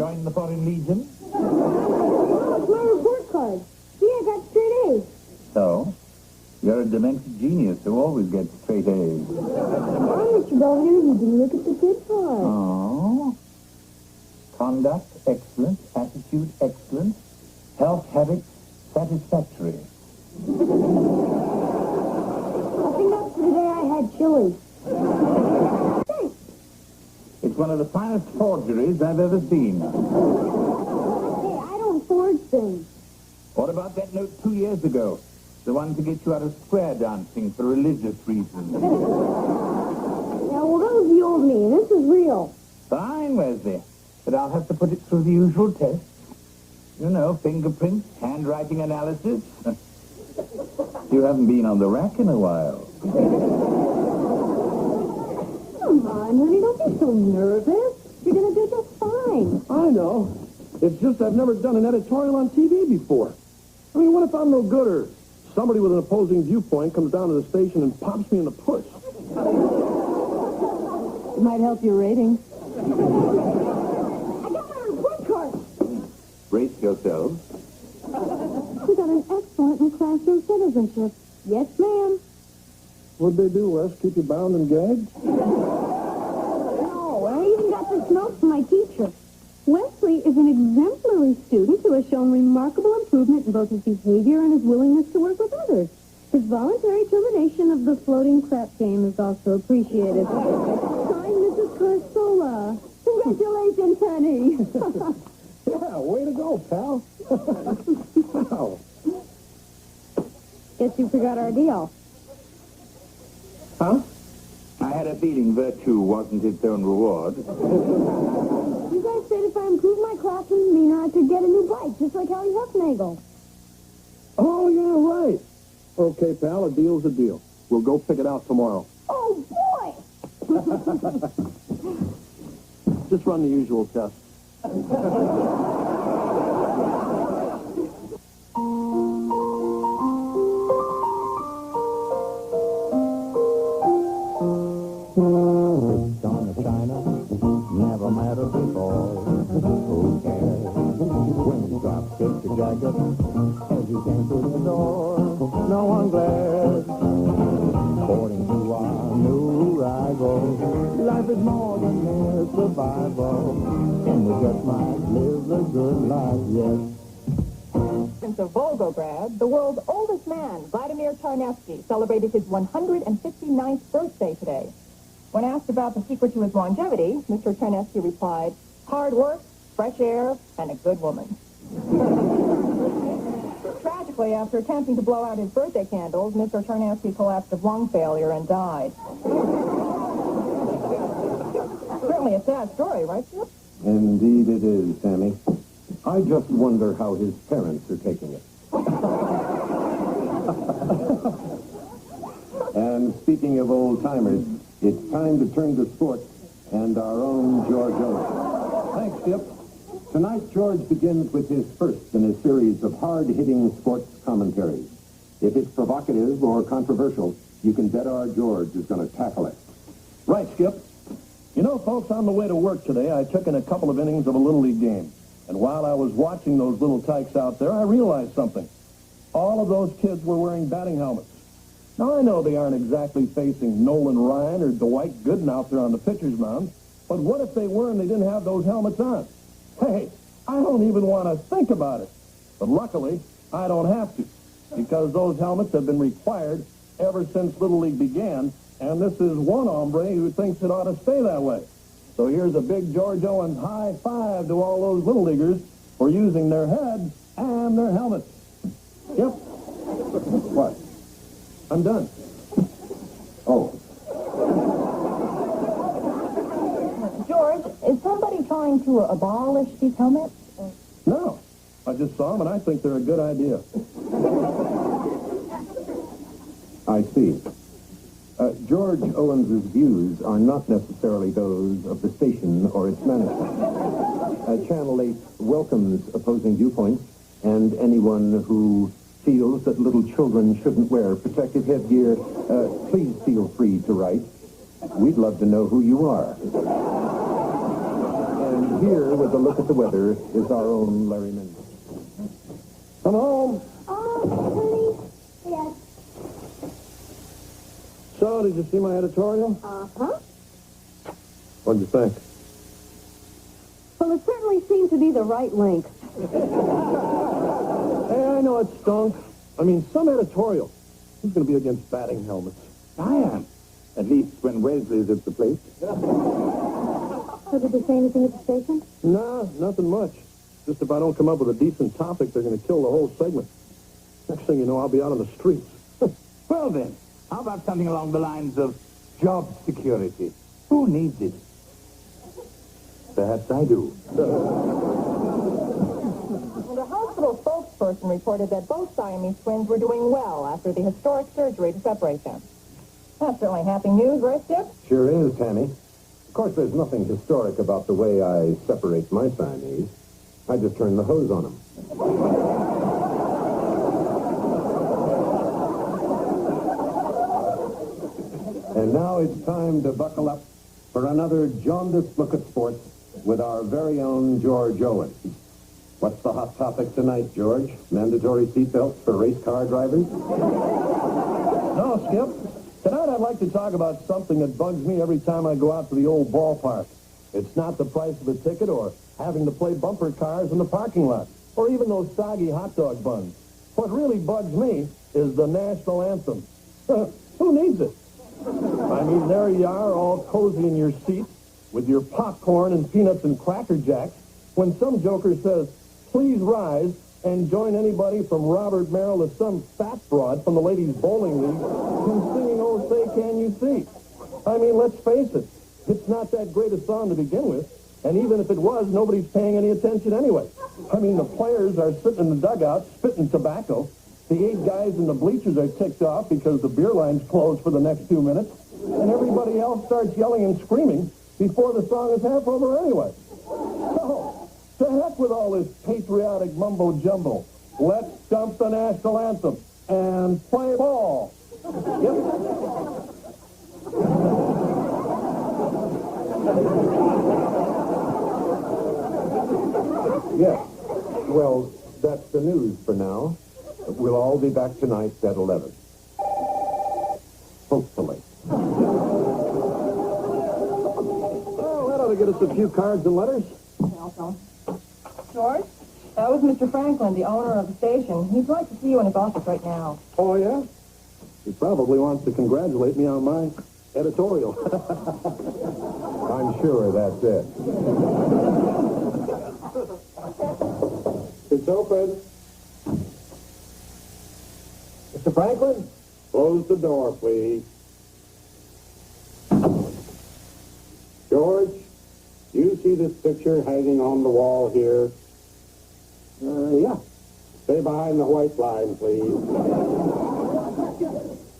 Join the Foreign Legion? Oh, it's my report card. See, I got straight A's. So? You're a demented genius who always gets straight A's. Oh, Mr. Belvedere, you didn't look at the good part. Oh. Conduct, excellent. Attitude, excellent. Health habits, satisfactory. I think that's the day I had chili. Thanks. It's one of the finest forgeries I've ever seen. Hey, I don't forge things. What about that note 2 years ago? The one to get you out of square dancing for religious reasons. Yeah, well, that was the old me. This is real. Fine, Wesley. But I'll have to put it through the usual tests. You know, fingerprints, handwriting analysis. You haven't been on the rack in a while. Come on, honey, don't be so nervous. You're going to do just fine. I know. It's just I've never done an editorial on TV before. I mean, what if I'm no good or somebody with an opposing viewpoint comes down to the station and pops me in the push? It might help your ratings. I got my report card. Brace yourselves. We got an excellent in classroom citizenship. Yes, ma'am. What'd they do, Wes? Keep you bound and gagged? No, I even got this note from my teacher. Wesley is an exemplary student who has shown remarkable improvement in both his behavior and his willingness to work with others. His voluntary termination of the floating crap game is also appreciated. Signed, Mrs. Carsola. Congratulations, honey. Yeah, way to go, pal. Wow. Guess you forgot our deal. Huh? I had a feeling virtue wasn't its own reward. You guys said if I improved my classroom demeanor, I could get a new bike, just like Harry Huffnagel. Oh, yeah, right. Okay, pal, a deal's a deal. We'll go pick it out tomorrow. Oh, boy! Just run the usual test. Gone to China, never met her before. Who cares? When you drop kick your jacket as you came through the door, no one glares. According to our new arrival, life is more than mere survival, and we just might live a good life, yes. Since of Volgograd, the world's oldest man, Vladimir Charnevsky, celebrated his 159th birthday today. When asked about the secret to his longevity, Mr. Charnevsky replied, hard work, fresh air, and a good woman. Tragically, after attempting to blow out his birthday candles, Mr. Charnevsky collapsed of lung failure and died. Certainly a sad story, right, Chip? Indeed it is, Sammy. I just wonder how his parents are taking it. And speaking of old-timers, it's time to turn to sports and our own George Owens. Thanks, Skip. Tonight, George begins with his first in a series of hard-hitting sports commentaries. If it's provocative or controversial, you can bet our George is going to tackle it. Right, Skip. You know, folks, on the way to work today, I took in a couple of innings of a Little League game. And while I was watching those little tykes out there, I realized something. All of those kids were wearing batting helmets. Now, I know they aren't exactly facing Nolan Ryan or Dwight Gooden out there on the pitcher's mound, but what if they were and they didn't have those helmets on? Hey, I don't even want to think about it. But luckily, I don't have to, because those helmets have been required ever since Little League began, and this is one hombre who thinks it ought to stay that way. So here's a big George Owens high five to all those Little Leaguers for using their heads and their helmets. Yep. What? I'm done. Oh. George, is somebody trying to abolish these helmets? No. I just saw them, and I think they're a good idea. I see. George Owens' views are not necessarily those of the station or its management. Channel 8 welcomes opposing viewpoints and anyone who feels that little children shouldn't wear protective headgear. Please feel free to write. We'd love to know who you are. And Here, with a look at the weather, is our own Larry Mendel. Come home. Oh, honey. Yes. So, did you see my editorial? Uh-huh. What'd you think? Well, it certainly seemed to be the right length. Hey, I know it stunk. I mean, some editorial. Who's going to be against batting helmets? I am. At least when Wesley's at the place. So did they say anything at the station? Nah, nothing much. Just if I don't come up with a decent topic, they're going to kill the whole segment. Next thing you know, I'll be out on the streets. Well, then, how about something along the lines of job security? Who needs it? Perhaps I do. The hospital spokesperson reported that both Siamese twins were doing well after the historic surgery to separate them. That's certainly happy news, right, Skip? Sure is, Tammy. Of course, there's nothing historic about the way I separate my Siamese. I just turn the hose on them. And now it's time to buckle up for another jaundiced look at sports with our very own George Owen. What's the hot topic tonight, George? Mandatory seatbelts for race car drivers? No, Skip. Tonight I'd like to talk about something that bugs me every time I go out to the old ballpark. It's not the price of the ticket or having to play bumper cars in the parking lot or even those soggy hot dog buns. What really bugs me is the national anthem. Who needs it? I mean, there you are, all cozy in your seat with your popcorn and peanuts and Cracker Jacks when some joker says, "Please rise," and join anybody from Robert Merrill to some fat broad from the Ladies Bowling League in singing "Oh, Say Can You See." I mean, let's face it, it's not that great a song to begin with, and even if it was, nobody's paying any attention anyway. I mean, the players are sitting in the dugout spitting tobacco. The 8 guys in the bleachers are ticked off because the beer line's closed for the next 2 minutes, and everybody else starts yelling and screaming before the song is half over anyway. So, to heck with all this patriotic mumbo-jumbo. Let's dump the national anthem and play ball. Yep. Yes. Well, that's the news for now. We'll all be back tonight at 11. Hopefully. Well, that ought to get us a few cards and letters. George? That was Mr. Franklin, the owner of the station. He'd like to see you in his office right now. Oh, yeah? He probably wants to congratulate me on my editorial. I'm sure that's it. It's open. Mr. Franklin? Close the door, please. George, do you see this picture hanging on the wall here? Yeah. Stay behind the white line, please.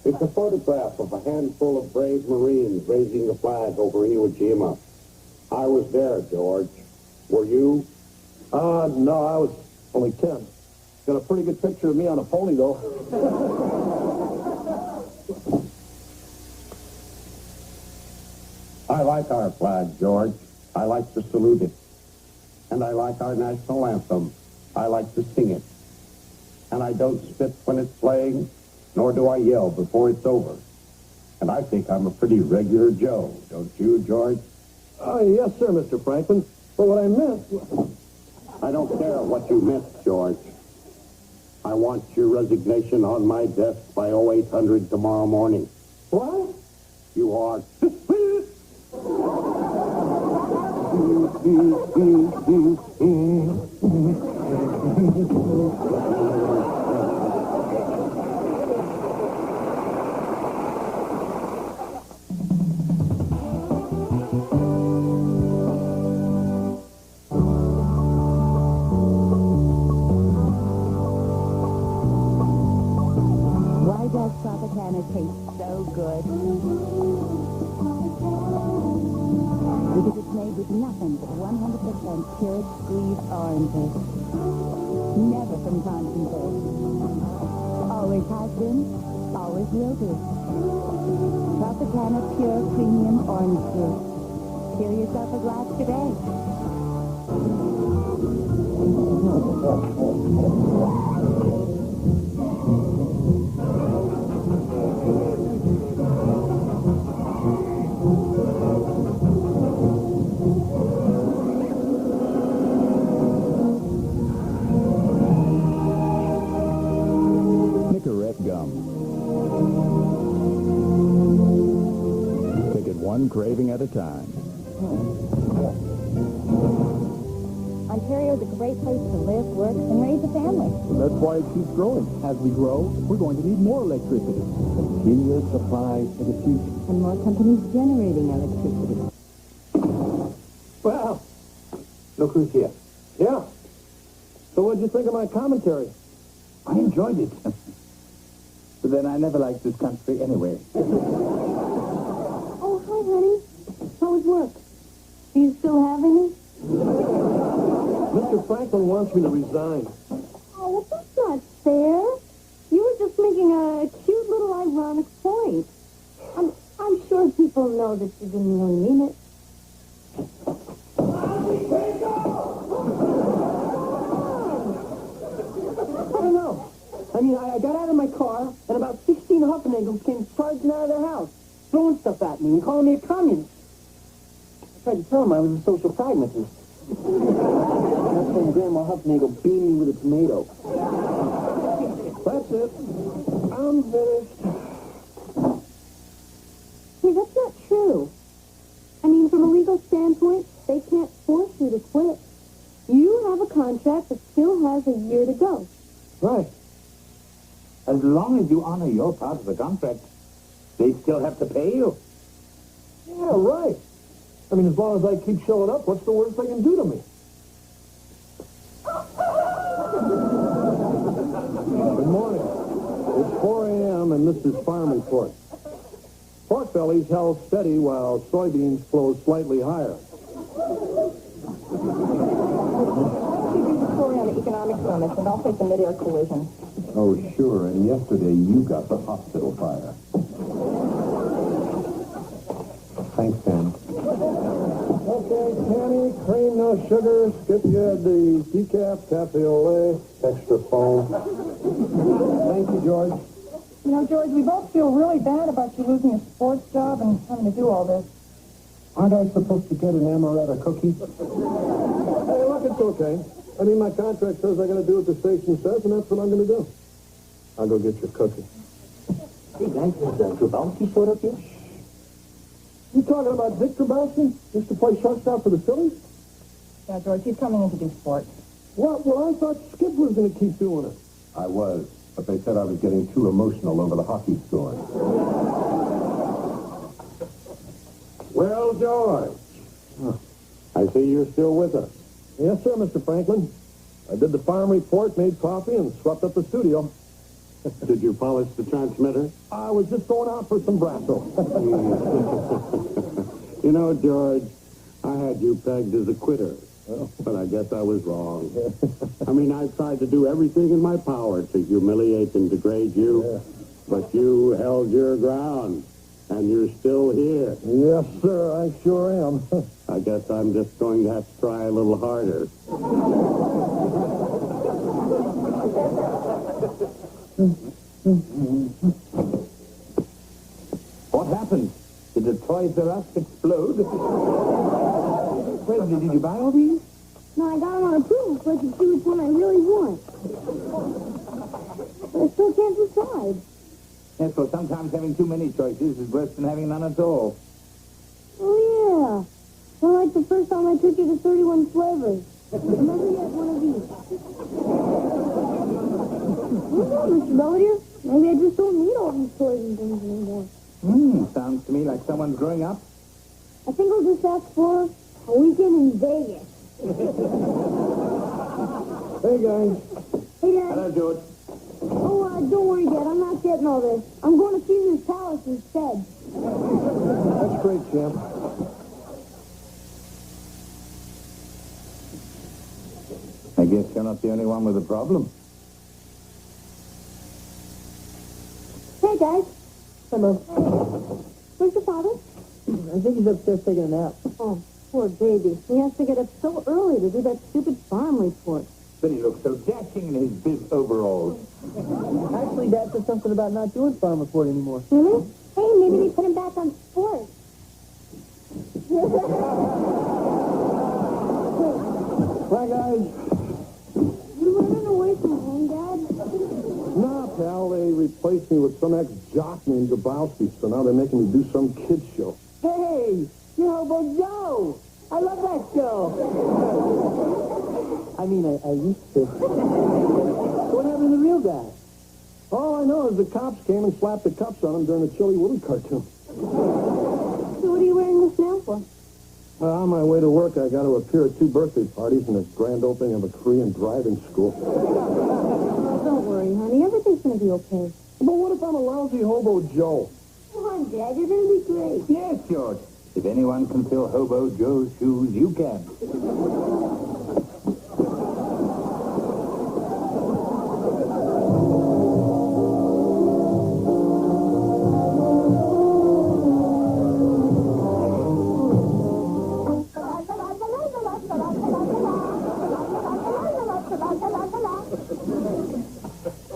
It's a photograph of a handful of brave Marines raising the flag over Iwo Jima. I was there, George. Were you? No, I was only 10. Got a pretty good picture of me on a pony, though. I like our flag, George. I like to salute it. And I like our national anthem. I like to sing it. And I don't spit when it's playing, nor do I yell before it's over. And I think I'm a pretty regular Joe, don't you, George? Yes, sir, Mr. Franklin. But what I meant... I don't care what you meant, George. I want your resignation on my desk by 0800 tomorrow morning. What? You are... Why does Tropicana taste so good? Because it's made with nothing but 100% pure squeezed oranges. Never from concentrate. Always has been, always will be. Tropicana Pure Premium Orange Juice. Fill yourself a glass today. Nicorette gum. Take it one craving at a time. Ontario is a great place to live, work, and raise a family. That's why it keeps growing. As we grow, we're going to need more electricity. Continuous supply for the future. And more companies generating electricity. Well, look who's here. Yeah. So what'd you think of my commentary? I enjoyed it. But then I never liked this country anyway. Oh, hi, honey. How was work? Do you still have any? Mr. Franklin wants me to resign. Oh, well, that's not fair. You were just making a cute little ironic point. I'm sure people know that you didn't really mean it. I don't know. I mean, I got out of my car, and about 16 Huffenagels came charging out of their house, throwing stuff at me and calling me a communist. I tried to tell them I was a social pragmatist. That's when Grandma Huffenagel beamed me with a tomato. That's it. I'm finished. Hey, that's not true. I mean, from a legal standpoint, they can't force you to quit. You have a contract that still has a year to go. Right. As long as you honor your part of the contract, they still have to pay you. Yeah, right. I mean, as long as I keep showing up, what's the worst they can do to me? Good morning. It's 4 a.m. and this is Farm Report. Pork bellies held steady while soybeans flow slightly higher. You do the story on the economic summit, and I'll take the mid-air collision. Oh, sure. And yesterday you got the hospital fire. Thanks, Dan. Okay, candy, cream, no sugar. Skip you had the decaf, cafe au lait, extra foam. Thank you, George. You know, George, we both feel really bad about you losing a sports job and having to do all this. Aren't I supposed to get an amaretto cookie? Hey, look, it's okay. I mean, my contract says I got to do what the station says, and that's what I'm going to do. I'll go get your cookie. Hey, guys, is Grabowski showed up yet? You talking about Victor Grabowski? Used to play shortstop for the Phillies? Yeah, George, he's coming in to do sports. What? Well, I thought Skip was going to keep doing it. I was, but they said I was getting too emotional over the hockey score. Well, George, I see you're still with us. Yes, sir, Mr. Franklin. I did the farm report, made coffee, and swept up the studio. Did you polish the transmitter? I was just going out for some Brasso. You know, George, I had you pegged as a quitter, but I guess I was wrong. I mean, I tried to do everything in my power to humiliate and degrade you, but you held your ground, and you're still here. Yes, sir, I sure am. I guess I'm just going to have to try a little harder. What happened? Did the Toys R Us explode? Wait, did you buy all these? No, I got them on approval so I can see which one I really want. But I still can't decide. Yes, well, sometimes having too many choices is worse than having none at all. Oh, yeah. Well, like the first time I took you to 31 flavors. Remember you had one of these. I don't know, Mr. Belvedere. Maybe I just don't need all these toys and things anymore. Sounds to me like someone's growing up. I think I'll just ask for a weekend in Vegas. Hey, guys. Hey, Dad. Hello, George. Oh, don't worry, Dad. I'm not getting all this. I'm going to Caesar's Palace instead. That's great, champ. I guess you're not the only one with a problem. Hey, guys. Hello. Where's your father? I think he's upstairs taking a nap. Oh, Poor baby. He has to get up so early to do that stupid farm report. But he looks so dashing in his bib overalls. Actually, Dad said something about not doing farm report anymore. Really? Hey, maybe they put him back on sports. Hi, guys. You running away from home, Dad? Nah, pal, they replaced me with some ex-jock named Grabowski, so now they're making me do some kid's show. Hey, you're Hobo Joe. I love that show. I mean, I used to. What happened to the real guy? All I know is the cops came and slapped the cuffs on him during the Chilly Willy cartoon. So what are you wearing this now for? On my way to work, I got to appear at 2 birthday parties and the grand opening of a Korean driving school. Oh, don't worry, honey. Everything's going to be okay. But what if I'm a lousy Hobo Joe? Come on, Dad. You're going to be great. Yes, George. If anyone can fill Hobo Joe's shoes, you can.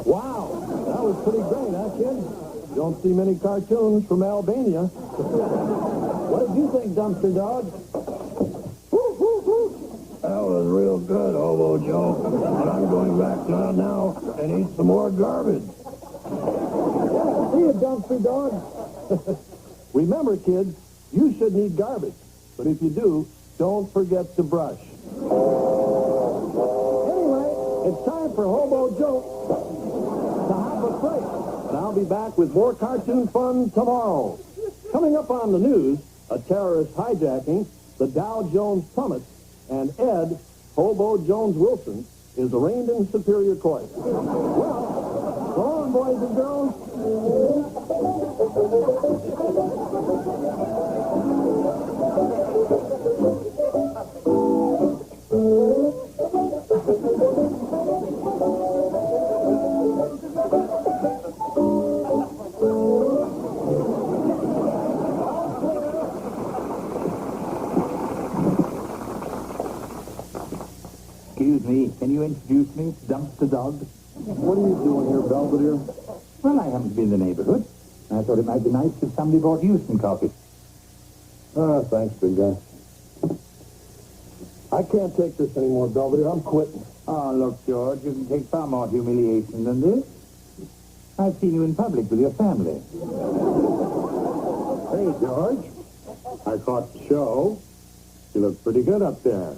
Wow, that was pretty great, huh, kid? Don't see many cartoons from Albania. What did you think, Dumpster Dog? That was real good, Hobo Joe. But I'm going back now and eat some more garbage. Yeah, see you, Dumpster Dog. Remember, kids, you shouldn't eat garbage. But if you do, don't forget to brush. Anyway, it's time for Hobo Joe to have a break. And I'll be back with more cartoon fun tomorrow. Coming up on the news, a terrorist hijacking, the Dow Jones plummet, and Ed, Hobo Jones Wilson, is arraigned in Superior Court. Well, so long, boys and girls. Excuse me, can you introduce me to Dumpster Dog? What are you doing here, Belvedere? Well, I haven't been in the neighborhood. I thought it might be nice if somebody brought you some coffee. Thanks, big guy. I can't take this anymore, Belvedere. I'm quitting. Oh, look, George, you can take far more humiliation than this. I've seen you in public with your family. Hey, George. I caught the show. You look pretty good up there.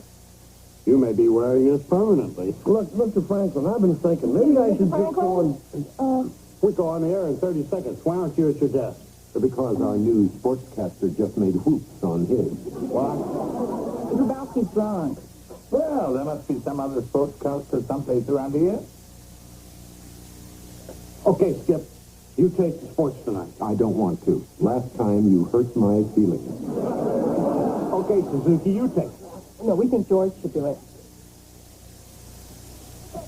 You may be wearing this permanently. Look, Mr. Franklin, I've been thinking maybe I should just go and... We go on the air in 30 seconds. Why aren't you at your desk? Because our new sportscaster just made whoops on his. What? Grabowski's drunk. Well, there must be some other sportscaster someplace around here. Okay, Skip. You take the sports tonight. I don't want to. Last time you hurt my feelings. Okay, Suzuki, you take it. No, we think George should do it.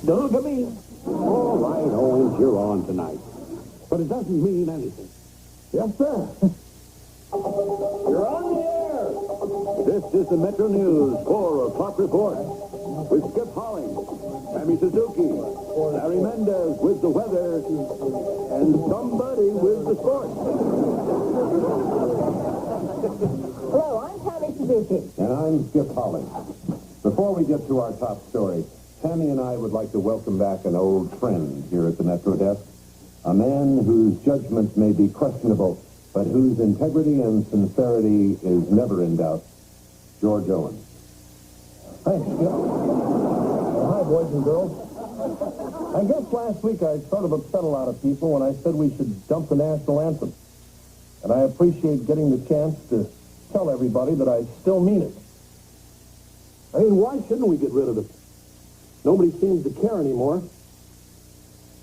Don't look at me. All right, Owens, you're on tonight. But it doesn't mean anything. Yes, sir. You're on the air. This is the Metro News 4 o'clock report with Skip Holling, Sammy Suzuki, Larry Mendez with the weather, and somebody with the sports. Hello, I'm Tammy Suzuki. And I'm Skip Holland. Before we get to our top story, Tammy and I would like to welcome back an old friend here at the Metro Desk, a man whose judgment may be questionable, but whose integrity and sincerity is never in doubt, George Owens. Thanks, Skip. Hi, boys and girls. I guess last week I sort of upset a lot of people when I said we should dump the national anthem. And I appreciate getting the chance to tell everybody that I still mean it. I mean, why shouldn't we get rid of it? Nobody seems to care anymore.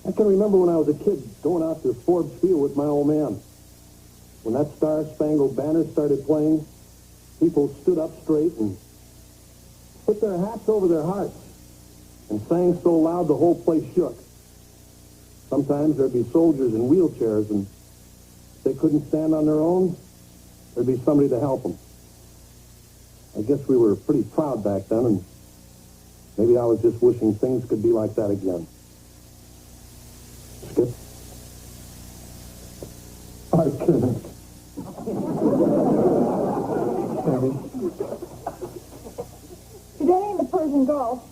I can remember when I was a kid going out to Forbes Field with my old man. When that Star-Spangled Banner started playing, people stood up straight and put their hats over their hearts and sang so loud the whole place shook. Sometimes there'd be soldiers in wheelchairs, and if they couldn't stand on their own, there'd be somebody to help them. I guess we were pretty proud back then, and maybe I was just wishing things could be like that again. Skip? I couldn't. Today in the Persian Gulf,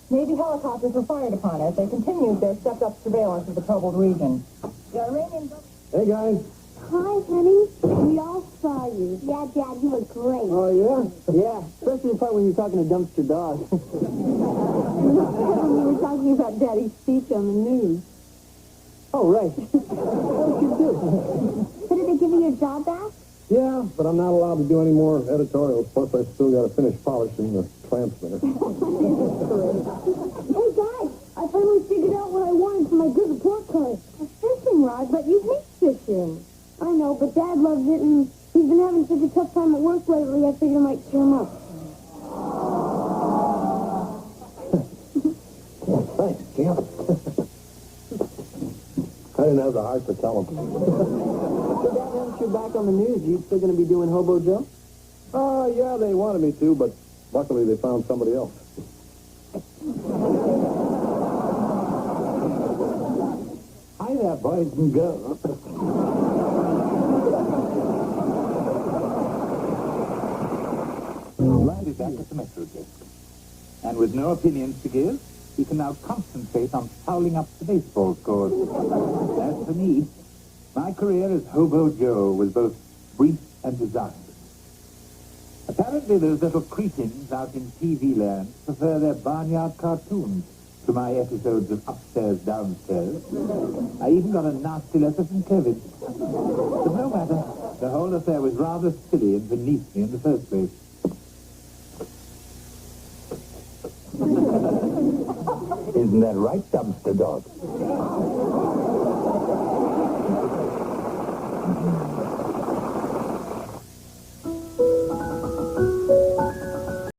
Navy helicopters were fired upon as they continued their stepped-up surveillance of the troubled region. The Iranian... Hey, guys. Hi, honey. We all saw you. Yeah, Dad, you look great. Oh, yeah? Yeah, especially the part when you're talking to Dumpster Dog. When you were talking about Daddy's speech on the news. Oh, right. What you do? So did they give you your job back? Yeah, but I'm not allowed to do any more editorials. Plus, I still got to finish polishing the transmitter. Hey, guys, I finally figured out what I wanted for my good report card. A fishing rod, but you hate fishing. I know, but Dad loves it, and he's been having such a tough time at work lately, I figured I might cheer him up. Thanks, Kim. I didn't have the heart to tell him. So, Dad, now that you're back on the news, you still going to be doing Hobo Joe? Yeah, they wanted me to, but luckily they found somebody else. Hi there, boys and girls. Riley back at the Metro desk. And with no opinions to give, he can now concentrate on fouling up the baseball scores. As for me, my career as Hobo Joe was both brief and disastrous. Apparently those little cretins out in TV land prefer their barnyard cartoons to my episodes of Upstairs, Downstairs. I even got a nasty letter from Kevin. But no matter, the whole affair was rather silly and beneath me in the first place. Isn't that right, Dumpster Dog?